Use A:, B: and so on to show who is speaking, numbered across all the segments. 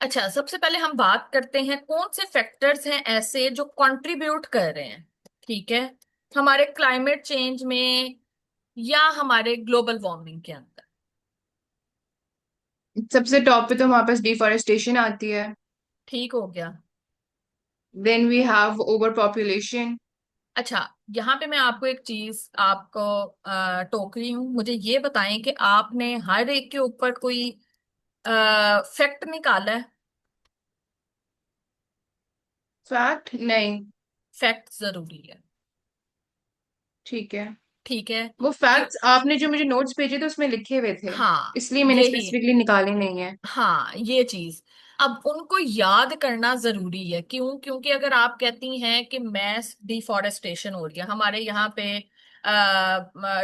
A: अच्छा, सबसे पहले हम बात करते हैं कौन से फैक्टर्स हैं ऐसे जो कंट्रीब्यूट कर रहे हैं, ठीक है, हमारे क्लाइमेट चेंज में या हमारे ग्लोबल वार्मिंग के अंदर।
B: सबसे टॉप पे तो हमारे पास डिफॉरेस्टेशन आती है।
A: ठीक हो गया।
B: Then we have over population.
A: अच्छा, यहाँ पे मैं आपको एक चीज आपको टोक रही हूँ, मुझे ये बताएं कि आपने हर एक के ऊपर कोई फैक्ट निकाला है?
B: फैक्ट नहीं।
A: फैक्ट जरूरी है।
B: ठीक है।
A: ठीक है।
B: वो
A: क्यों?
B: फैक्ट्स आपने जो मुझे नोट्स भेजे थे उसमें लिखे हुए थे,
A: हाँ,
B: इसलिए मैंने
A: यही।
B: स्पेसिफिकली निकाले नहीं है।
A: हाँ, ये चीज अब उनको याद करना जरूरी है। क्यों? क्योंकि अगर आप कहती हैं कि मैस डिफॉरेस्टेशन हो रही है हमारे यहाँ पे,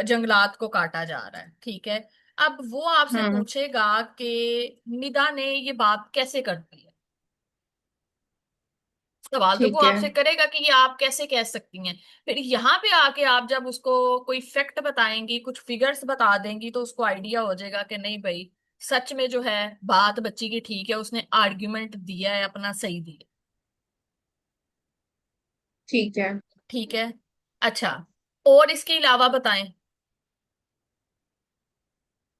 A: जंगलात को काटा जा रहा है, ठीक है, अब वो आपसे
B: हम्म।
A: पूछेगा कि निदा ने ये बात कैसे कर दी है। सवाल तो वो
B: ठीक है।
A: आपसे करेगा कि ये आप कैसे कह सकती हैं। फिर यहाँ पे आके आप जब उसको कोई फैक्ट बताएंगी, कुछ फिगर्स बता देंगी, तो उसको आइडिया हो जाएगा कि नहीं भाई, सच में जो है बात बच्ची की ठीक है, उसने आर्ग्यूमेंट दिया है अपना, सही दिया।
B: ठीक है।
A: ठीक है। अच्छा, और इसके अलावा बताएं।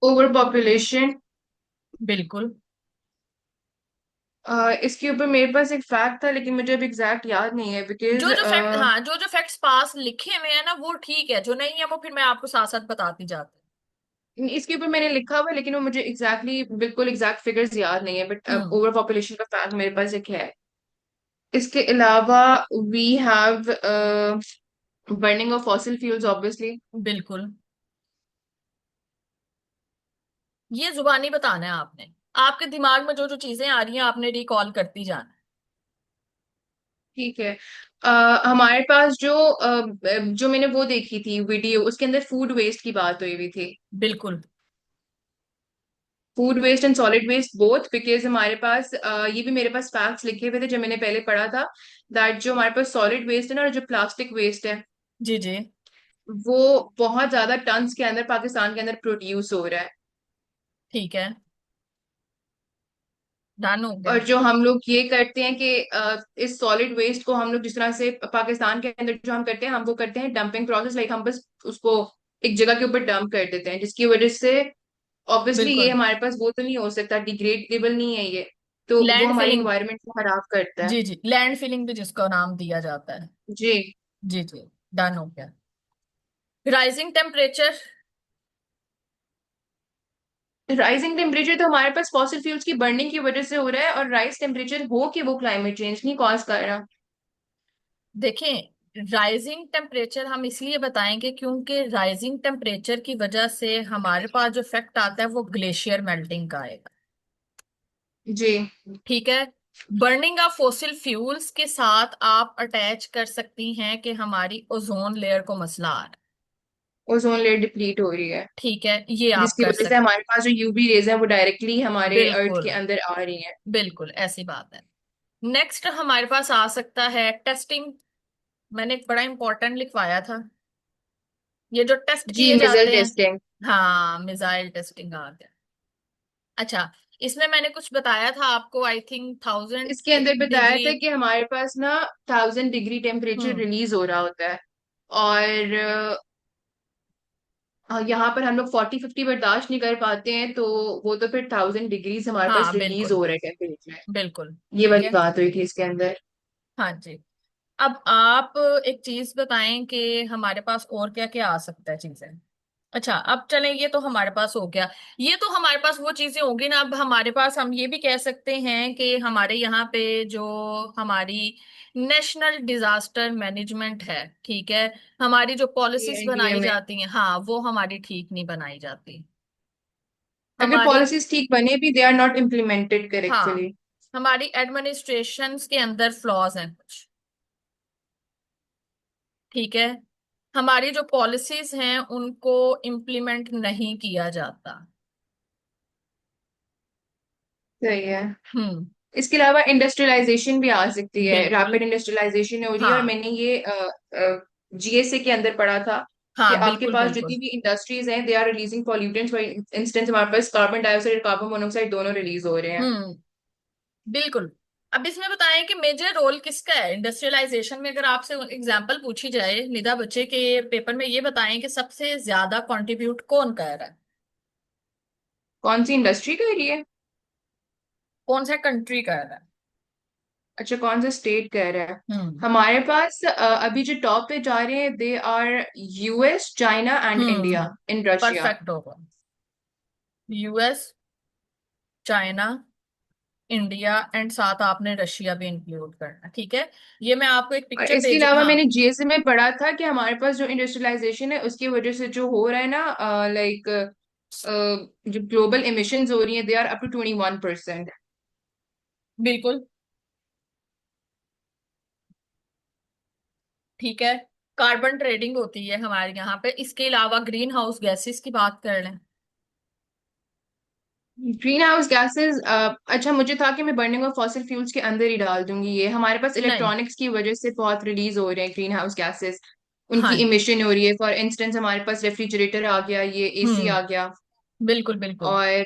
B: Over population.
A: बिल्कुल।
B: इसके ऊपर मेरे पास एक फैक्ट था लेकिन मुझे अब एग्जैक्ट याद नहीं है बिकॉज
A: जो जो फैक्ट, हाँ, जो जो फैक्ट्स पास लिखे हुए हैं ना वो ठीक है, जो नहीं है वो फिर मैं आपको साथ साथ बताती जाती
B: इसके ऊपर मैंने लिखा हुआ है लेकिन वो मुझे बिल्कुल एग्जैक्ट फिगर्स याद नहीं है, बट
A: हूँ।
B: ओवर पॉपुलेशन का फैक्ट मेरे पास एक है। इसके अलावा we have burning of fossil fuels obviously.
A: बिल्कुल। ये जुबानी बताना है आपने। आपके दिमाग में जो जो चीजें आ रही हैं आपने रिकॉल करती जाना
B: ठीक है। हमारे पास जो मैंने वो देखी थी वीडियो, उसके अंदर फूड वेस्ट की बात हुई हुई थी।
A: है। बिल्कुल।
B: Food waste and solid waste both, because हमारे पास ये भी मेरे पास फैक्ट्स लिखे हुए थे जो मैंने पहले पढ़ा था, दैट जो हमारे पास सॉलिड वेस्ट है ना और जो प्लास्टिक वेस्ट है,
A: जी जी।
B: वो बहुत ज्यादा टन्स के अंदर पाकिस्तान के अंदर प्रोड्यूस हो रहा है।
A: ठीक है। डन हो गया।
B: और जो हम लोग ये करते हैं कि इस सॉलिड वेस्ट को हम लोग जिस तरह से पाकिस्तान के अंदर जो हम करते हैं, हम वो करते हैं डंपिंग प्रोसेस, लाइक हम बस उसको एक जगह के ऊपर डंप कर देते हैं, जिसकी वजह से ऑब्वियसली ये
A: बिल्कुल।
B: हमारे पास वो तो नहीं हो सकता, डिग्रेडेबल नहीं है ये, तो वो
A: लैंड
B: हमारी
A: फिलिंग।
B: इन्वायरमेंट को खराब करता है।
A: जी जी, लैंड फिलिंग भी जिसको नाम दिया जाता है।
B: जी।
A: जी जी। डन हो गया। Rising temperature.
B: राइजिंग टेम्परेचर तो हमारे पास फॉसिल फ्यूल्स की बर्निंग की वजह से हो रहा है, और राइज टेम्परेचर हो कि वो क्लाइमेट चेंज नहीं कॉज कर रहा।
A: देखें, राइजिंग टेम्परेचर हम इसलिए बताएंगे क्योंकि राइजिंग टेम्परेचर की वजह से हमारे पास जो इफेक्ट आता है वो ग्लेशियर मेल्टिंग का आएगा।
B: जी।
A: ठीक है। बर्निंग ऑफ फोसिल फ्यूल्स के साथ आप अटैच कर सकती हैं कि हमारी ओजोन लेयर को मसला आ रहा है।
B: ओजोन लेयर डिप्लीट हो रही है,
A: ठीक है, ये आप
B: जिसकी
A: कर
B: वजह से
A: सकते।
B: हमारे पास जो यूवी रेज है वो डायरेक्टली हमारे अर्थ
A: बिल्कुल।
B: के अंदर आ रही हैं।
A: बिल्कुल ऐसी बात है। नेक्स्ट हमारे पास आ सकता है टेस्टिंग। मैंने एक बड़ा इंपॉर्टेंट लिखवाया था, ये जो टेस्ट
B: जी,
A: किए
B: मिजल
A: जाते हैं।
B: टेस्टिंग।
A: हाँ, मिसाइल टेस्टिंग आ गया। अच्छा, इसमें मैंने कुछ बताया था आपको, आई थिंक थाउजेंड
B: इसके अंदर बताया
A: डिग्री।
B: था कि हमारे पास ना 1000 डिग्री टेम्परेचर
A: हम्म।
B: रिलीज हो रहा होता है, और यहाँ पर हम लोग 40-50 बर्दाश्त नहीं कर पाते हैं, तो वो तो फिर 1000 डिग्रीज हमारे पास
A: हाँ
B: रिलीज
A: बिल्कुल।
B: हो रहा है टेम्परेचर।
A: बिल्कुल।
B: ये
A: ठीक
B: वाली
A: है।
B: बात हुई थी इसके अंदर।
A: हाँ जी। अब आप एक चीज बताएं कि हमारे पास और क्या क्या आ सकता है चीजें। अच्छा, अब चलें, ये तो हमारे पास हो गया। ये तो हमारे पास वो चीजें होंगी ना, अब हमारे पास हम ये भी कह सकते हैं कि हमारे यहाँ पे जो हमारी नेशनल डिजास्टर मैनेजमेंट है, ठीक है, हमारी जो पॉलिसीज
B: एनडीए
A: बनाई
B: में
A: जाती हैं, हाँ, वो हमारी ठीक नहीं बनाई जाती।
B: अगर
A: हमारी,
B: पॉलिसीज ठीक बने भी, दे आर नॉट इम्प्लीमेंटेड
A: हाँ,
B: करेक्टली।
A: हमारी एडमिनिस्ट्रेशन के अंदर फ्लॉज हैं कुछ। ठीक है। हमारी जो पॉलिसीज हैं उनको इम्प्लीमेंट नहीं किया जाता।
B: सही है।
A: हम्म।
B: इसके अलावा इंडस्ट्रियलाइजेशन भी आ सकती है,
A: बिल्कुल।
B: रैपिड इंडस्ट्रियलाइजेशन हो रही है, और
A: हाँ।
B: मैंने ये जीएसए के अंदर पढ़ा था कि
A: हाँ
B: आपके
A: बिल्कुल
B: पास
A: बिल्कुल।
B: जितनी भी इंडस्ट्रीज हैं they are releasing pollutants, for instance हमारे पास कार्बन डाइऑक्साइड और कार्बन मोनोऑक्साइड दोनों रिलीज हो रहे हैं।
A: हम्म। बिल्कुल। अब इसमें बताएं कि मेजर रोल किसका है इंडस्ट्रियलाइजेशन में। अगर आपसे एग्जांपल पूछी जाए निदा बच्चे के पेपर में, ये बताएं कि सबसे ज्यादा कंट्रीब्यूट कौन कर रहा है।
B: कौन सी इंडस्ट्री कर रही है?
A: कौन सा कंट्री कर रहा है।
B: अच्छा, कौन सा स्टेट कह रहा है?
A: हम्म।
B: हमारे पास अभी जो टॉप पे जा रहे हैं, they are US, China and India
A: hmm.
B: In Russia.
A: Perfect होगा। यूएस, चाइना, इंडिया एंड साथ आपने रशिया भी इंक्लूड करना, ठीक है। ये मैं आपको एक
B: और
A: पिक्चर
B: इसके
A: भेज,
B: अलावा
A: हाँ।
B: मैंने जीएसए में पढ़ा था कि हमारे पास जो इंडस्ट्रियलाइजेशन है उसकी वजह से जो हो रहा है ना, लाइक जो ग्लोबल एमिशंस हो रही हैं, दे आर अप टू 21%।
A: बिल्कुल, ठीक है। कार्बन ट्रेडिंग होती है हमारे यहाँ पे। इसके अलावा ग्रीन हाउस गैसेस की बात कर लें।
B: ग्रीन हाउस गैसेस, अच्छा मुझे था कि मैं बर्निंग ऑफ फॉसिल फ्यूल्स के अंदर ही डाल दूंगी। ये हमारे पास
A: नहीं।
B: इलेक्ट्रॉनिक्स की वजह से बहुत रिलीज हो रहे हैं ग्रीन हाउस गैसेस, उनकी
A: हाँ।
B: इमिशन हो रही है। फॉर इंस्टेंस हमारे पास रेफ्रिजरेटर आ गया, ये एसी आ
A: हम्म।
B: गया,
A: बिल्कुल बिल्कुल।
B: और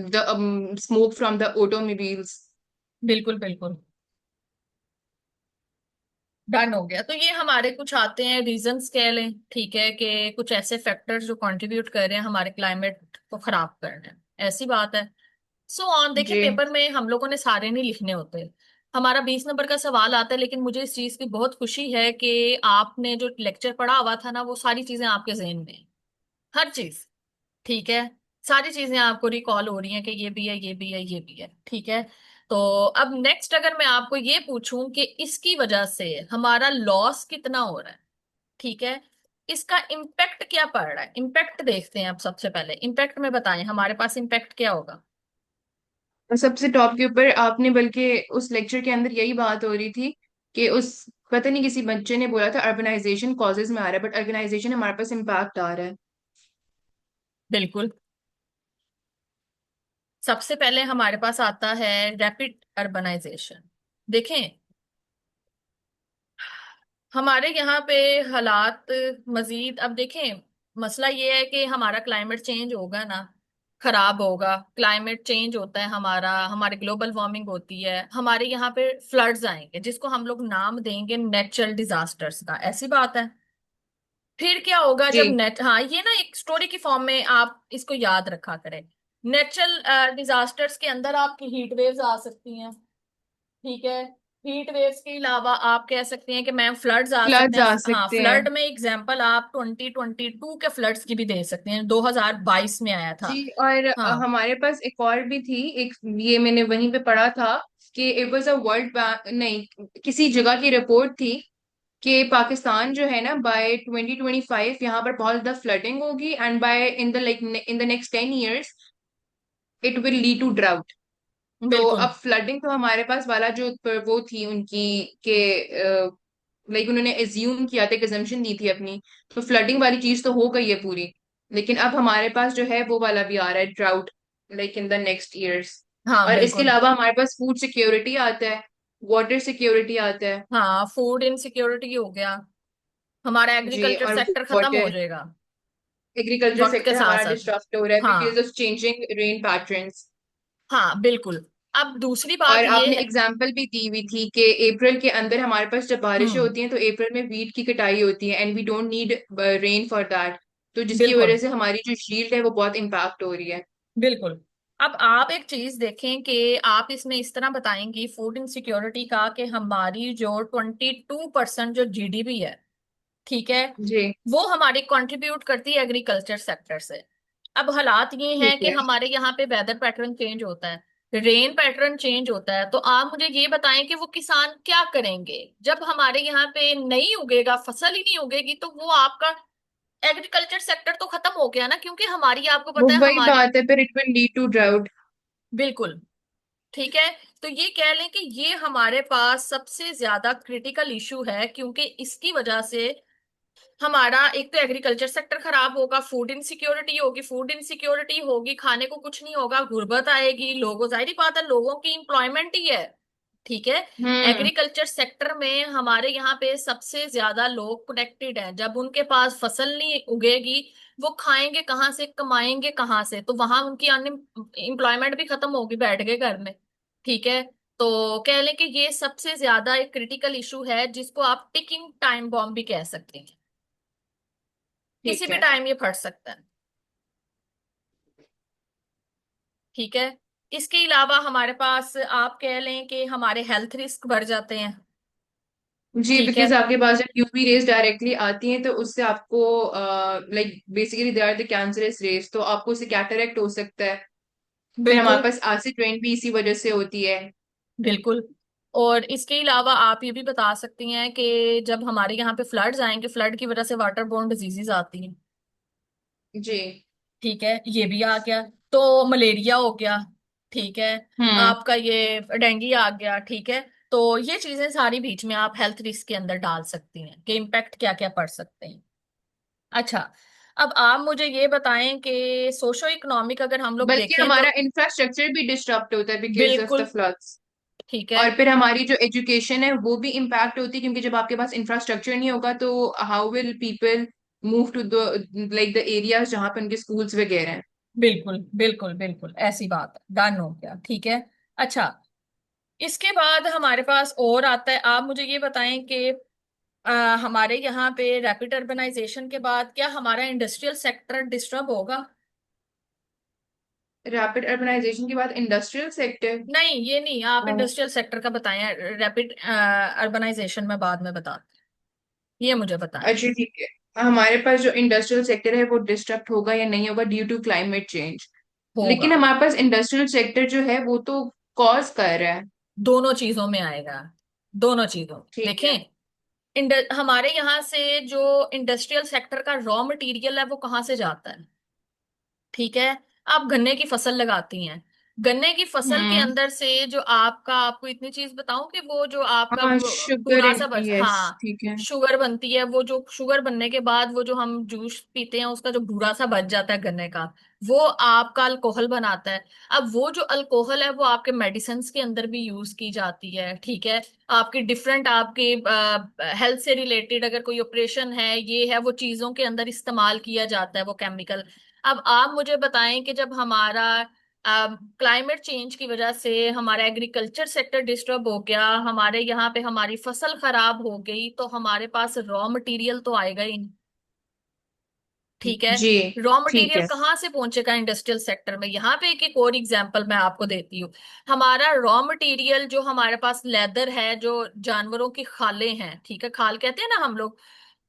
B: the smoke from the automobiles.
A: बिल्कुल बिल्कुल। डन हो गया। तो ये हमारे कुछ आते हैं रीजंस कह लें, ठीक है, कि कुछ ऐसे फैक्टर्स जो कंट्रीब्यूट कर रहे हैं हमारे क्लाइमेट को खराब करने। ऐसी बात है। सो ऑन देखिए,
B: जी
A: पेपर में हम लोगों ने सारे नहीं लिखने होते। हमारा 20 नंबर का सवाल आता है, लेकिन मुझे इस चीज की बहुत खुशी है कि आपने जो लेक्चर पढ़ा हुआ था ना, वो सारी चीजें आपके जहन में हैं। हर चीज, ठीक है। सारी चीजें आपको रिकॉल हो रही हैं कि ये भी है, ये भी है, ये भी है, ठीक है। तो अब नेक्स्ट अगर मैं आपको ये पूछूं कि इसकी वजह से हमारा लॉस कितना हो रहा है, ठीक है, इसका इम्पैक्ट क्या पड़ रहा है, इम्पैक्ट देखते हैं। अब सबसे पहले इम्पैक्ट में बताएं हमारे पास इम्पैक्ट क्या होगा।
B: और सबसे टॉप के ऊपर आपने, बल्कि उस लेक्चर के अंदर यही बात हो रही थी कि उस, पता नहीं किसी बच्चे ने बोला था अर्बनाइजेशन कॉजेज में आ रहा है, बट अर्बनाइजेशन हमारे पास इम्पैक्ट आ रहा है।
A: बिल्कुल। सबसे पहले हमारे पास आता है रैपिड अर्बनाइजेशन। देखें, हमारे यहाँ पे हालात मजीद, अब देखें, मसला ये है कि हमारा क्लाइमेट चेंज होगा ना, खराब होगा। क्लाइमेट चेंज होता है हमारा, हमारे ग्लोबल वार्मिंग होती है, हमारे यहाँ पे फ्लड्स आएंगे जिसको हम लोग नाम देंगे नेचुरल डिजास्टर्स का। ऐसी बात है। फिर क्या होगा जब
B: जी
A: नेट, हाँ, ये ना एक स्टोरी की फॉर्म में आप इसको याद रखा करें। नेचुरल डिजास्टर्स के अंदर आपकी हीट वेव्स आ सकती हैं, ठीक है। हीट वेव्स के अलावा आप कह सकते हैं कि मैम फ्लड्स आ सकते
B: फ्लड्स
A: हैं।
B: आ
A: हाँ,
B: सकते हैं।
A: फ्लड में एग्जांपल आप 2022 के फ्लड्स की भी दे सकते हैं, 2022 में आया था।
B: जी, और
A: हाँ।
B: हमारे पास एक और भी थी, एक ये मैंने वहीं पे पढ़ा था कि it was a world bank, नहीं, किसी जगह की रिपोर्ट थी कि पाकिस्तान जो है ना, बाय 2025 यहाँ पर बहुत ज्यादा फ्लडिंग होगी, and by in the next 10 years it will lead to drought. तो
A: बिल्कुल।
B: अब फ्लडिंग तो हमारे पास वाला जो वो थी उनकी, के लाइक उन्होंने एज्यूम किया था, एग्जम्पशन दी थी अपनी, तो फ्लडिंग वाली चीज तो हो गई है पूरी। लेकिन अब हमारे पास जो है वो वाला भी आ रहा है, drought, like in the next years.
A: हाँ
B: और इसके
A: बिल्कुल।
B: अलावा हमारे पास फूड सिक्योरिटी आता है, वाटर सिक्योरिटी आता है।
A: हाँ, फूड इनसिक्योरिटी हो गया। हमारा
B: जी,
A: एग्रीकल्चर
B: और
A: सेक्टर खत्म हो
B: वाटर,
A: जाएगा
B: एग्रीकल्चर
A: वक्त के
B: सेक्टर
A: साथ
B: हमारा
A: साथ।
B: डिस्टर्ब हो रहा है बिकॉज
A: हाँ।
B: Of changing rain patterns.
A: हाँ बिल्कुल। अब दूसरी
B: और
A: बात ये
B: आपने
A: है।
B: एग्जाम्पल भी दी हुई थी कि अप्रैल के अंदर हमारे पास जब बारिशें
A: हम्म।
B: होती हैं तो अप्रैल में वीट की कटाई होती है, and we don't need rain for that. तो जिसकी वजह
A: बिल्कुल
B: से हमारी जो शील्ड है वो बहुत इम्पैक्ट हो रही है।
A: बिल्कुल। अब आप एक चीज देखें कि आप इसमें इस तरह बताएंगी फूड इनसिक्योरिटी का कि हमारी जो 22% जो जीडीपी है, ठीक है,
B: जी
A: वो हमारी कंट्रीब्यूट करती है एग्रीकल्चर सेक्टर से। अब हालात ये हैं
B: ठीक
A: कि
B: है।
A: हमारे यहाँ पे वेदर पैटर्न चेंज होता है, रेन पैटर्न चेंज होता है। तो आप मुझे ये बताएं कि वो किसान क्या करेंगे जब हमारे यहाँ पे नहीं उगेगा, फसल ही नहीं उगेगी, तो वो आपका एग्रीकल्चर सेक्टर तो खत्म हो गया ना, क्योंकि हमारी, आपको
B: वो
A: पता है
B: वही
A: हमारी।
B: बात है, फिर it will lead to drought.
A: बिल्कुल, ठीक है। तो ये कह लें कि ये हमारे पास सबसे ज्यादा क्रिटिकल इशू है, क्योंकि इसकी वजह से हमारा एक तो एग्रीकल्चर सेक्टर खराब होगा, फूड इनसिक्योरिटी होगी, फूड इनसिक्योरिटी होगी, खाने को कुछ नहीं होगा, गुर्बत आएगी, लोगों, जाहिर बात है लोगों की एम्प्लॉयमेंट ही है, ठीक है।
B: हम्म।
A: एग्रीकल्चर सेक्टर में हमारे यहाँ पे सबसे ज्यादा लोग कनेक्टेड हैं। जब उनके पास फसल नहीं उगेगी, वो खाएंगे कहाँ से, कमाएंगे कहाँ से, तो वहां उनकी एम्प्लॉयमेंट भी खत्म होगी, बैठ गए घर में, ठीक है। तो कह लें कि ये सबसे ज्यादा एक क्रिटिकल इशू है जिसको आप टिकिंग टाइम बॉम्ब भी कह सकते हैं। किसी
B: ठीक
A: भी
B: है।
A: टाइम ये फट सकता है। ठीक है। इसके अलावा हमारे पास आप कह लें कि हमारे हेल्थ रिस्क बढ़ जाते हैं।
B: जी,
A: ठीक है।
B: बिकॉज आपके पास जब यूवी रेज डायरेक्टली आती हैं तो उससे आपको like basically they are the cancerous rays, तो आपको उससे कैटरेक्ट हो सकता है। फिर हमारे
A: बिल्कुल
B: पास एसिड रेन भी इसी वजह से होती है।
A: बिल्कुल। और इसके अलावा आप ये भी बता सकती हैं कि जब हमारे यहाँ पे फ्लड्स आएंगे, फ्लड की वजह से वाटर बोर्न डिजीजेस आती हैं।
B: जी।
A: ठीक है, ये भी आ गया। तो मलेरिया हो गया। ठीक है।
B: हम्म।
A: आपका ये डेंगू आ गया। ठीक है। तो ये चीजें सारी बीच में आप हेल्थ रिस्क के अंदर डाल सकती हैं कि इम्पैक्ट क्या क्या पड़ सकते हैं। अच्छा, अब आप मुझे ये बताएं कि सोशो इकोनॉमिक अगर हम लोग
B: बल्कि
A: देखें तो।
B: हमारा इंफ्रास्ट्रक्चर भी डिस्टर्ब होता है बिकॉज ऑफ द
A: बिल्कुल।
B: फ्लड्स।
A: ठीक है।
B: और फिर हमारी जो एजुकेशन है वो भी इम्पैक्ट होती है, क्योंकि जब आपके पास इंफ्रास्ट्रक्चर नहीं होगा तो how will people move to the like the areas जहाँ पे उनके स्कूल्स वगैरह हैं।
A: बिल्कुल बिल्कुल बिल्कुल ऐसी बात है, डन हो गया। ठीक है। अच्छा, इसके बाद हमारे पास और आता है, आप मुझे ये बताएं कि हमारे यहाँ पे रैपिड अर्बनाइजेशन के बाद क्या हमारा इंडस्ट्रियल सेक्टर डिस्टर्ब होगा?
B: रैपिड अर्बनाइजेशन के बाद इंडस्ट्रियल सेक्टर।
A: नहीं, ये नहीं, आप इंडस्ट्रियल सेक्टर का बताएं। रैपिड अर्बनाइजेशन में बाद में बताते हैं, ये मुझे बताएं।
B: अच्छा ठीक है। हमारे पास जो इंडस्ट्रियल सेक्टर है वो डिस्टर्ब होगा या नहीं होगा ड्यू टू क्लाइमेट चेंज।
A: होगा।
B: लेकिन हमारे पास इंडस्ट्रियल सेक्टर जो है वो तो कॉज कर रहा है।
A: दोनों चीजों में आएगा। दोनों चीजों
B: ठीक
A: देखें।
B: है।
A: हमारे यहाँ से जो इंडस्ट्रियल सेक्टर का रॉ मटेरियल है वो कहाँ से जाता है? ठीक है। आप गन्ने की फसल लगाती हैं। गन्ने की फसल के
B: हम्म।
A: अंदर से जो आपका, आपको इतनी चीज बताऊं कि वो जो आपका
B: हाँ, शुगर।
A: बूढ़ा सा बच,
B: यस,
A: हाँ,
B: ठीक है।
A: शुगर बनती है। वो जो शुगर बनने के बाद वो जो हम जूस पीते हैं उसका जो बूढ़ा सा बच जाता है गन्ने का, वो आपका अल्कोहल बनाता है। अब वो जो अल्कोहल है वो आपके मेडिसिन के अंदर भी यूज की जाती है। ठीक है। आपकी डिफरेंट आपके हेल्थ से रिलेटेड अगर कोई ऑपरेशन है, ये है, वो चीजों के अंदर इस्तेमाल किया जाता है वो केमिकल। अब आप मुझे बताएं कि जब हमारा क्लाइमेट चेंज की वजह से हमारा एग्रीकल्चर सेक्टर डिस्टर्ब हो गया, हमारे यहाँ पे हमारी फसल खराब हो गई, तो हमारे पास रॉ मटेरियल तो आएगा ही नहीं। ठीक है।
B: जी।
A: रॉ
B: ठीक
A: मटेरियल
B: है।
A: कहाँ से पहुंचेगा इंडस्ट्रियल सेक्टर में? यहाँ पे एक और एग्जांपल मैं आपको देती हूँ। हमारा रॉ मटेरियल जो हमारे पास लेदर है, जो जानवरों की खालें हैं, ठीक है, खाल कहते हैं ना हम लोग,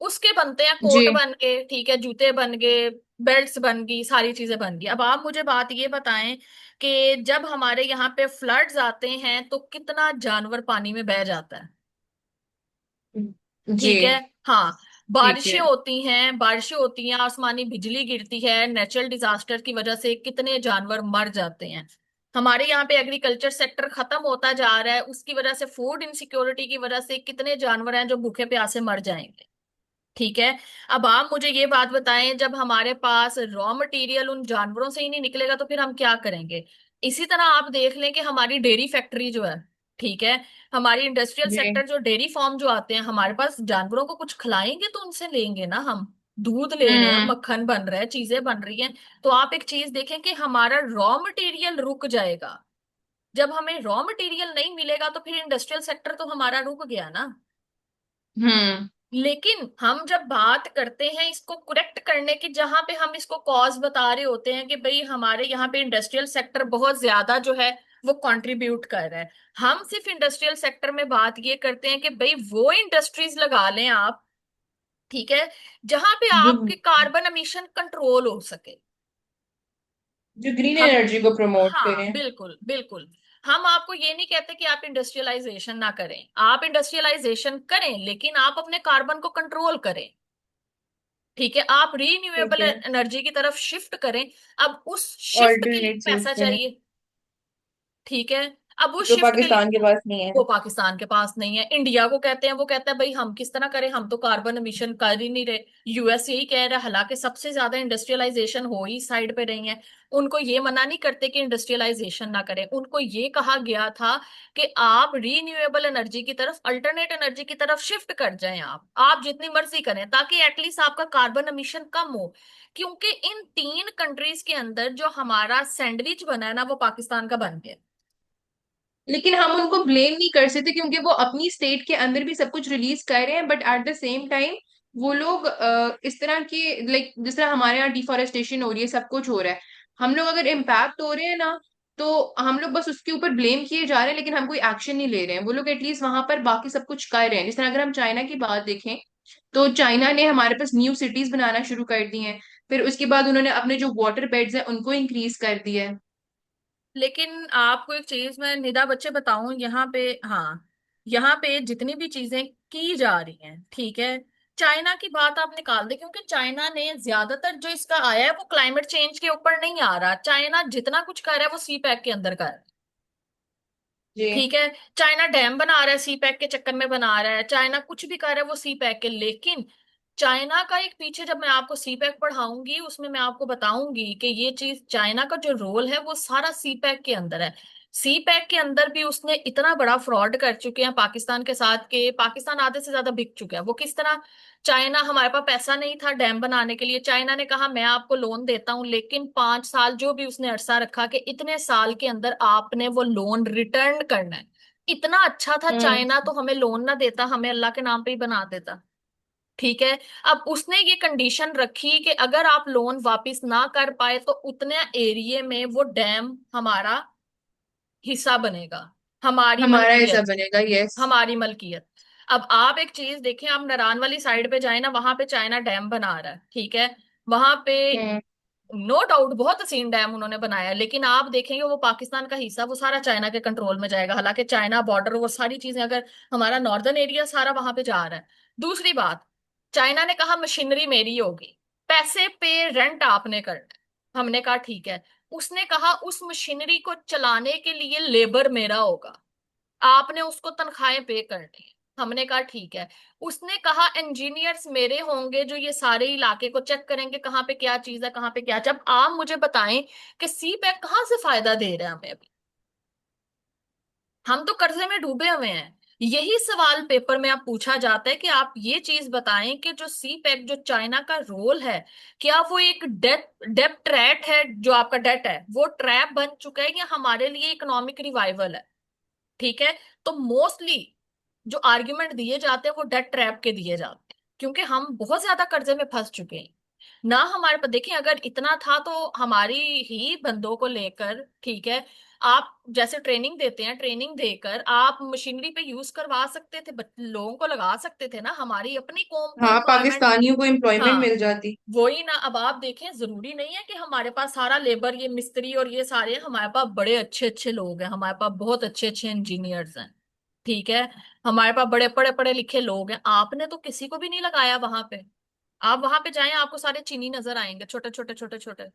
A: उसके बनते हैं
B: जी।
A: कोट बन गए, ठीक है, जूते बन गए, बेल्ट्स बन गई, सारी चीजें बन गई। अब आप मुझे बात ये बताएं कि जब हमारे यहाँ पे फ्लड्स आते हैं तो कितना जानवर पानी में बह जाता है?
B: जी।
A: ठीक है। हाँ।
B: ठीक
A: बारिशें
B: है।
A: होती हैं, बारिशें होती हैं, आसमानी बिजली गिरती है, नेचुरल डिजास्टर की वजह से कितने जानवर मर जाते हैं। हमारे यहाँ पे एग्रीकल्चर सेक्टर खत्म होता जा रहा है, उसकी वजह से फूड इनसिक्योरिटी की वजह से कितने जानवर हैं जो भूखे प्यासे मर जाएंगे। ठीक है। अब आप मुझे ये बात बताएं, जब हमारे पास रॉ मटेरियल उन जानवरों से ही नहीं निकलेगा तो फिर हम क्या करेंगे? इसी तरह आप देख लें कि हमारी डेयरी फैक्ट्री जो है, ठीक है, हमारी इंडस्ट्रियल
B: जी।
A: सेक्टर जो डेयरी फार्म जो आते हैं हमारे पास, जानवरों को कुछ खिलाएंगे तो उनसे लेंगे ना हम। दूध ले रहे हैं,
B: हम्म।
A: मक्खन बन रहा है, चीजें बन रही हैं। तो आप एक चीज देखें कि हमारा रॉ मटेरियल रुक जाएगा। जब हमें रॉ मटेरियल नहीं मिलेगा तो फिर इंडस्ट्रियल सेक्टर तो हमारा रुक गया ना।
B: हम्म।
A: लेकिन हम जब बात करते हैं इसको करेक्ट करने की, जहां पे हम इसको कॉज बता रहे होते हैं कि भाई हमारे यहाँ पे इंडस्ट्रियल सेक्टर बहुत ज्यादा जो है वो कंट्रीब्यूट कर रहा है, हम सिर्फ इंडस्ट्रियल सेक्टर में बात ये करते हैं कि भाई वो इंडस्ट्रीज लगा लें आप, ठीक है, जहां पे
B: जो
A: आपके कार्बन एमिशन कंट्रोल हो सके।
B: जो ग्रीन
A: हम,
B: एनर्जी को प्रमोट
A: हाँ
B: करें।
A: बिल्कुल बिल्कुल। हम आपको ये नहीं कहते कि आप इंडस्ट्रियलाइजेशन ना करें, आप इंडस्ट्रियलाइजेशन करें लेकिन आप अपने कार्बन को कंट्रोल करें। ठीक है। आप
B: ठीक
A: रीन्यूएबल
B: है।
A: एनर्जी की तरफ शिफ्ट करें। अब उस शिफ्ट के लिए
B: ऑल्टरनेट
A: पैसा
B: करें
A: चाहिए। ठीक है। अब उस
B: जो
A: शिफ्ट के लिए,
B: पाकिस्तान के पास नहीं है।
A: वो पाकिस्तान के पास नहीं है, इंडिया को कहते हैं, वो कहता है भाई हम किस तरह करें, हम तो कार्बन एमिशन कर ही नहीं रहे। यूएस यही कह रहा है, हालांकि सबसे ज्यादा इंडस्ट्रियलाइजेशन हो ही साइड पे रही है। उनको ये मना नहीं करते कि इंडस्ट्रियलाइजेशन ना करें, उनको ये कहा गया था कि आप रीन्यूएबल एनर्जी की तरफ, अल्टरनेट एनर्जी की तरफ शिफ्ट कर जाएं। आप जितनी मर्जी करें ताकि एटलीस्ट आपका कार्बन एमिशन कम हो। क्योंकि इन तीन कंट्रीज के अंदर जो हमारा सैंडविच बना है ना वो पाकिस्तान का बन गया।
B: लेकिन हम उनको ब्लेम नहीं कर सकते क्योंकि वो अपनी स्टेट के अंदर भी सब कुछ रिलीज कर रहे हैं, but at the same time वो लोग इस तरह के, लाइक जिस तरह हमारे यहाँ डिफॉरेस्टेशन हो रही है, सब कुछ हो रहा है, हम लोग अगर इम्पैक्ट हो रहे हैं ना, तो हम लोग बस उसके ऊपर ब्लेम किए जा रहे हैं, लेकिन हम कोई एक्शन नहीं ले रहे हैं। वो लोग एटलीस्ट वहां पर बाकी सब कुछ कर रहे हैं। जिस तरह अगर हम चाइना की बात देखें, तो चाइना ने हमारे पास न्यू सिटीज बनाना शुरू कर दी हैं। फिर उसके बाद उन्होंने अपने जो वाटर बेड्स हैं उनको इंक्रीज कर दिया है।
A: लेकिन आपको एक चीज मैं निदा बच्चे बताऊं यहाँ पे, हाँ, यहाँ पे जितनी भी चीजें की जा रही हैं, ठीक है, चाइना की बात आप निकाल दे, क्योंकि चाइना ने ज्यादातर जो इसका आया है वो क्लाइमेट चेंज के ऊपर नहीं आ रहा। चाइना जितना कुछ कर रहा है वो सी पैक के अंदर कर रहा है।
B: जी।
A: ठीक है, चाइना डैम बना रहा है, सी पैक के चक्कर में बना रहा है, चाइना कुछ भी कर रहा है वो सी पैक के। लेकिन चाइना का एक पीछे, जब मैं आपको सी पैक पढ़ाऊंगी उसमें मैं आपको बताऊंगी कि ये चीज, चाइना का जो रोल है वो सारा सी पैक के अंदर है। सी पैक के अंदर भी उसने इतना बड़ा फ्रॉड कर चुके हैं पाकिस्तान के साथ, के पाकिस्तान आधे से ज्यादा बिक चुका है। वो किस तरह, चाइना, हमारे पास पैसा नहीं था डैम बनाने के लिए, चाइना ने कहा मैं आपको लोन देता हूं, लेकिन 5 साल जो भी उसने अरसा रखा कि इतने साल के अंदर आपने वो लोन रिटर्न करना है। इतना अच्छा था
B: हम्म।
A: चाइना, तो हमें लोन ना देता, हमें अल्लाह के नाम पे ही बना देता। ठीक है, अब उसने ये कंडीशन रखी कि अगर आप लोन वापस ना कर पाए तो उतने एरिया में वो डैम हमारा हिस्सा बनेगा, हमारी
B: हमारा ऐसा
A: मलकियत,
B: बनेगा, यस।
A: हमारी मलकियत। अब आप एक चीज देखें, आप नारान वाली साइड पे जाए ना, वहां पे चाइना डैम बना रहा है, ठीक है, वहां पे
B: हम्म।
A: नो डाउट बहुत हसीन डैम उन्होंने बनाया है, लेकिन आप देखेंगे वो पाकिस्तान का हिस्सा, वो सारा चाइना के कंट्रोल में जाएगा। हालांकि चाइना बॉर्डर वो सारी चीजें, अगर हमारा नॉर्दर्न एरिया सारा वहां पे जा रहा है। दूसरी बात, चाइना ने कहा मशीनरी मेरी होगी, पैसे पे रेंट आपने करना है। हमने कहा ठीक है। उसने कहा उस मशीनरी को चलाने के लिए लेबर मेरा होगा, आपने उसको तनख्वाहें पे करनी है। हमने कहा ठीक है। उसने कहा इंजीनियर्स मेरे होंगे जो ये सारे इलाके को चेक करेंगे कहाँ पे क्या चीज है, कहाँ पे क्या। जब आप मुझे बताएं कि सी पैक कहाँ से फायदा दे रहे हैं हमें अभी, हम तो कर्जे में डूबे हुए हैं। यही सवाल पेपर में आप पूछा जाता है कि आप ये चीज बताएं कि जो सी पैक, जो चाइना का रोल है, क्या वो एक डेप ट्रैप है, जो आपका डेट है वो ट्रैप बन चुका है, या हमारे लिए इकोनॉमिक रिवाइवल है। ठीक है, तो मोस्टली जो आर्ग्यूमेंट दिए जाते हैं वो डेट ट्रैप के दिए जाते हैं, क्योंकि हम बहुत ज्यादा कर्जे में फंस चुके हैं ना। हमारे पास देखें, अगर इतना था तो हमारी ही बंदों को लेकर, ठीक है, आप जैसे ट्रेनिंग देते हैं, ट्रेनिंग देकर आप मशीनरी पे यूज करवा सकते थे, लोगों को लगा सकते थे ना, हमारी अपनी कौम को
B: हाँ,
A: एम्प्लॉयमेंट।
B: पाकिस्तानियों को एम्प्लॉयमेंट
A: हाँ,
B: मिल जाती।
A: वही ना। अब आप देखें, जरूरी नहीं है कि हमारे पास सारा लेबर, ये मिस्त्री और ये सारे हैं, हमारे पास बड़े अच्छे अच्छे लोग हैं, हमारे पास बहुत अच्छे अच्छे इंजीनियर्स हैं। ठीक है, हमारे पास बड़े पढ़े पढ़े लिखे लोग हैं। आपने तो किसी को भी नहीं लगाया वहां पे। आप वहां पे जाएं, आपको सारे चीनी नजर आएंगे, छोटे छोटे छोटे छोटे।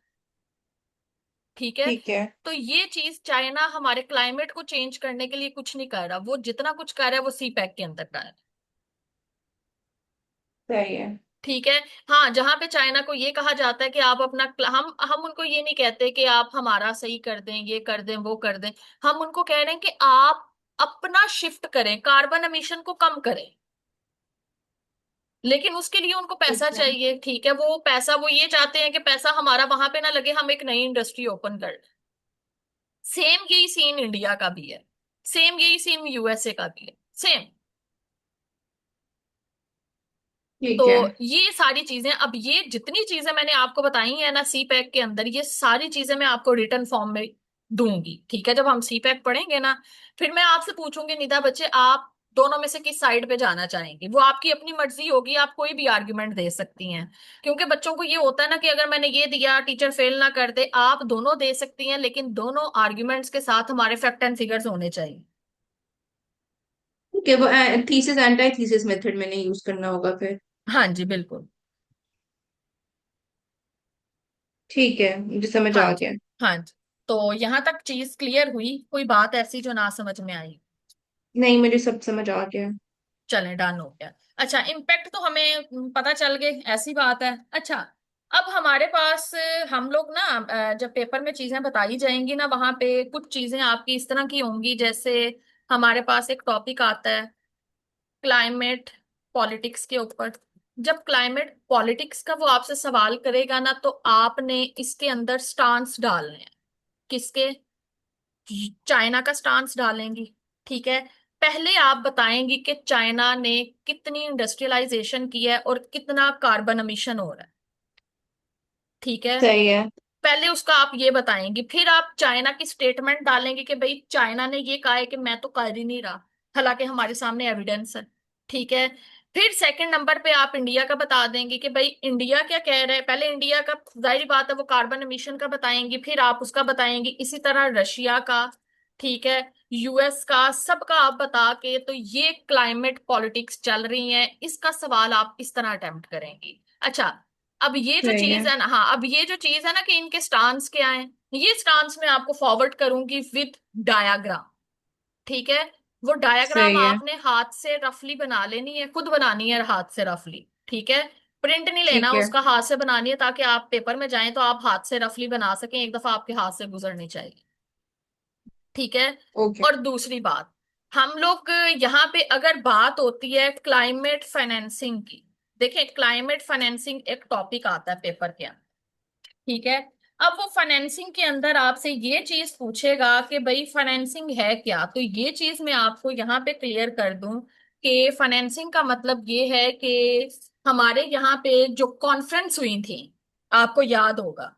A: ठीक है,
B: ठीक है।
A: तो ये चीज, चाइना हमारे क्लाइमेट को चेंज करने के लिए कुछ नहीं कर रहा, वो जितना कुछ कर रहा है वो सी पैक के अंदर कर रहा है।
B: सही है।
A: ठीक है। हाँ, जहां पे चाइना को ये कहा जाता है कि आप अपना, हम उनको ये नहीं कहते कि आप हमारा सही कर दें, ये कर दें, वो कर दें। हम उनको कह रहे हैं कि आप अपना शिफ्ट करें, कार्बन एमिशन को कम करें। लेकिन उसके लिए उनको
B: ठीक
A: पैसा
B: है।
A: चाहिए। ठीक है, वो पैसा, वो ये चाहते हैं कि पैसा हमारा वहां पे ना लगे, हम एक नई इंडस्ट्री ओपन कर लें। सेम यही सीन इंडिया का भी है, सेम यही सीन यूएसए का भी है, सेम। तो
B: ठीक है।
A: ये सारी चीजें, अब ये जितनी चीजें मैंने आपको बताई है ना सी पैक के अंदर, ये सारी चीजें मैं आपको रिटर्न फॉर्म में दूंगी। ठीक है, जब हम सी पैक पढ़ेंगे ना, फिर मैं आपसे पूछूंगी निदा बच्चे, आप दोनों में से किस साइड पे जाना चाहेंगे। वो आपकी अपनी मर्जी होगी, आप कोई भी आर्ग्यूमेंट दे सकती हैं, क्योंकि बच्चों को ये होता है ना कि अगर मैंने ये दिया टीचर फेल ना कर दे। आप दोनों दे सकती हैं, लेकिन दोनों आर्ग्यूमेंट्स के साथ हमारे फैक्ट एंड फिगर्स होने चाहिए।
B: ठीक है, वो थीसिस एंटी थीसिस मेथड मैंने यूज करना होगा फिर।
A: हाँ जी, बिल्कुल।
B: ठीक है, मुझे समझ
A: हाँ
B: आ
A: जी,
B: गया।
A: हाँ जी। तो यहाँ तक चीज क्लियर हुई, कोई बात ऐसी जो ना समझ में आई?
B: नहीं, मुझे सब समझ आ गया।
A: चलें, डन हो गया। अच्छा, इम्पैक्ट तो हमें पता चल गए, ऐसी बात है। अच्छा, अब हमारे पास हम लोग ना, जब पेपर में चीजें बताई जाएंगी ना, वहां पे कुछ चीजें आपकी इस तरह की होंगी, जैसे हमारे पास एक टॉपिक आता है क्लाइमेट पॉलिटिक्स के ऊपर। जब क्लाइमेट पॉलिटिक्स का वो आपसे सवाल करेगा ना, तो आपने इसके अंदर स्टांस डालने हैं। किसके? चाइना का स्टांस डालेंगी। ठीक है, पहले आप बताएंगी कि चाइना ने कितनी इंडस्ट्रियलाइजेशन की है और कितना कार्बन एमिशन हो रहा है। ठीक है,
B: सही है।
A: पहले उसका आप ये बताएंगे, फिर आप चाइना की स्टेटमेंट डालेंगे कि भाई चाइना ने ये कहा है कि मैं तो कर ही नहीं रहा, हालांकि हमारे सामने एविडेंस है। ठीक है, फिर सेकंड नंबर पे आप इंडिया का बता देंगे कि भाई इंडिया क्या कह रहा है। पहले इंडिया का जाहिर बात है वो कार्बन एमिशन का बताएंगे, फिर आप उसका बताएंगे, इसी तरह रशिया का, ठीक है, यूएस का, सबका आप बता के, तो ये क्लाइमेट पॉलिटिक्स चल रही है, इसका सवाल आप इस तरह अटेम्प्ट करेंगी। अच्छा, अब ये जो
B: सही
A: चीज
B: है।
A: है ना, हाँ, अब ये जो चीज है ना कि इनके स्टांस क्या है, ये स्टांस मैं आपको फॉरवर्ड करूंगी विद डायाग्राम। ठीक है, वो डायाग्राम
B: सही है।
A: आपने हाथ से रफली बना लेनी है, खुद बनानी है हाथ से रफली। ठीक है, प्रिंट नहीं लेना
B: ठीक है।
A: उसका, हाथ से बनानी है, ताकि आप पेपर में जाएं तो आप हाथ से रफली बना सकें, एक दफा आपके हाथ से गुजरनी चाहिए। ठीक है,
B: ओके।
A: और दूसरी बात, हम लोग यहाँ पे अगर बात होती है क्लाइमेट फाइनेंसिंग की, देखिए क्लाइमेट फाइनेंसिंग एक टॉपिक आता है पेपर के अंदर। ठीक है, अब वो फाइनेंसिंग के अंदर आपसे ये चीज पूछेगा कि भाई फाइनेंसिंग है क्या, तो ये चीज मैं आपको यहाँ पे क्लियर कर दूं कि फाइनेंसिंग का मतलब ये है कि हमारे यहाँ पे जो कॉन्फ्रेंस हुई थी, आपको याद होगा,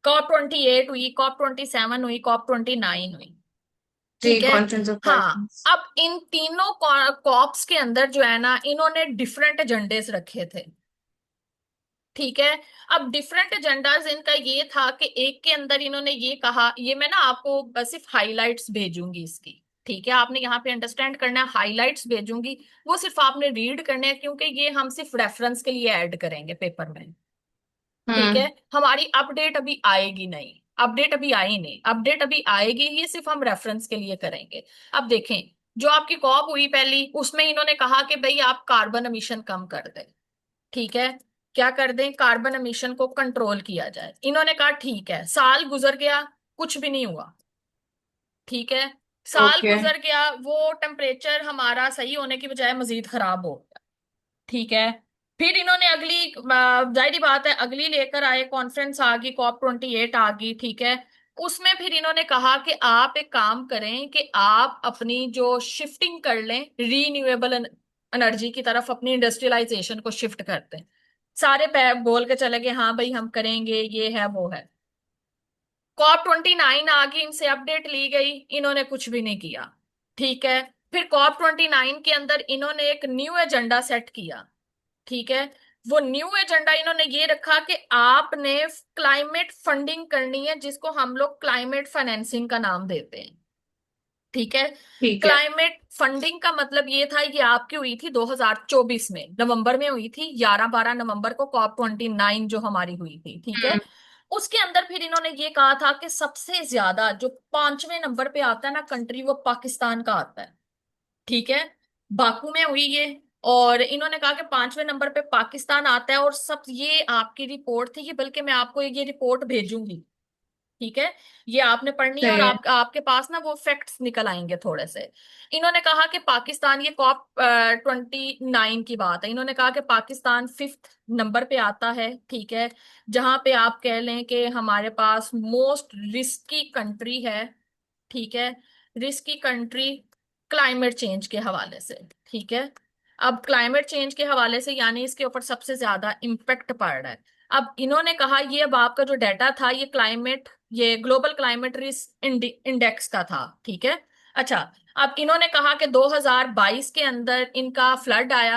A: COP 28 हुई, COP 27 हुई, COP 29 हुई।
B: जी,
A: ठीक है,
B: कॉन्फ्रेंस ऑफ
A: हाँ,
B: पार्टीज।
A: अब इन तीनों कॉप्स के अंदर जो है ना, इन्होंने डिफरेंट एजेंडेस रखे थे। ठीक है, अब डिफरेंट एजेंडाज इनका ये था कि एक के अंदर इन्होंने ये कहा, ये मैं ना आपको बस सिर्फ हाइलाइट्स भेजूंगी इसकी। ठीक है, आपने यहाँ पे अंडरस्टैंड करना है, हाइलाइट्स भेजूंगी, वो सिर्फ आपने रीड करने हैं, क्योंकि ये हम सिर्फ रेफरेंस के लिए ऐड करेंगे पेपर में। ठीक है,
B: हम्म।
A: हमारी अपडेट अभी आएगी नहीं, अपडेट अभी आई नहीं, अपडेट अभी आएगी, ये सिर्फ हम रेफरेंस के लिए करेंगे। अब देखें, जो आपकी कॉप हुई पहली, उसमें इन्होंने कहा कि भाई आप कार्बन एमिशन कम कर दें। ठीक है, क्या कर दें, कार्बन एमिशन को कंट्रोल किया जाए। इन्होंने कहा ठीक है, साल गुजर गया, कुछ भी नहीं हुआ। ठीक है, साल
B: ओके।
A: गुजर गया, वो टेम्परेचर हमारा सही होने की बजाय मजीद खराब हो गया। ठीक है, फिर इन्होंने अगली जाहिर बात है अगली लेकर आए, कॉन्फ्रेंस आ गई, COP 28 आ गई। ठीक है, उसमें फिर इन्होंने कहा कि आप एक काम करें कि आप अपनी जो शिफ्टिंग कर लें रीन्यूएबल एनर्जी की तरफ, अपनी इंडस्ट्रियलाइजेशन को शिफ्ट करते हैं। सारे बोल के चले गए हाँ भाई हम करेंगे, ये है वो है। COP 29 आ गई, इनसे अपडेट ली गई, इन्होंने कुछ भी नहीं किया। ठीक है, फिर COP 29 के अंदर इन्होंने एक न्यू एजेंडा सेट किया। ठीक है, वो न्यू एजेंडा इन्होंने ये रखा कि आपने क्लाइमेट फंडिंग करनी है, जिसको हम लोग क्लाइमेट फाइनेंसिंग का नाम देते हैं। ठीक है,
B: ठीक है।
A: क्लाइमेट फंडिंग का मतलब ये था, ये आपकी हुई थी 2024 में, नवंबर में हुई थी, 11-12 नवंबर को COP 29 जो हमारी हुई थी। ठीक है,
B: हम्म।
A: उसके अंदर फिर इन्होंने ये कहा था कि सबसे ज्यादा जो 5वें नंबर पे आता है ना कंट्री, वो पाकिस्तान का आता है। ठीक है, बाकू में हुई ये, और इन्होंने कहा कि 5वें नंबर पे पाकिस्तान आता है, और सब ये आपकी रिपोर्ट थी, कि बल्कि मैं आपको ये रिपोर्ट भेजूंगी। ठीक है, ये आपने पढ़नी है, और
B: सही है।
A: आपके पास ना वो फैक्ट्स निकल आएंगे थोड़े से। इन्होंने कहा कि पाकिस्तान, ये COP 29 की बात है, इन्होंने कहा कि पाकिस्तान 5th नंबर पे आता है। ठीक है, जहां पे आप कह लें कि हमारे पास मोस्ट रिस्की कंट्री है। ठीक है, रिस्की कंट्री क्लाइमेट चेंज के हवाले से। ठीक है, अब क्लाइमेट चेंज के हवाले से यानी इसके ऊपर सबसे ज्यादा इम्पेक्ट पड़ रहा है। अब इन्होंने कहा ये, अब आपका जो डाटा था ये क्लाइमेट, ये ग्लोबल क्लाइमेट रिस्क इंडेक्स का था। ठीक है, अच्छा, अब इन्होंने कहा कि 2022 के अंदर इनका फ्लड आया।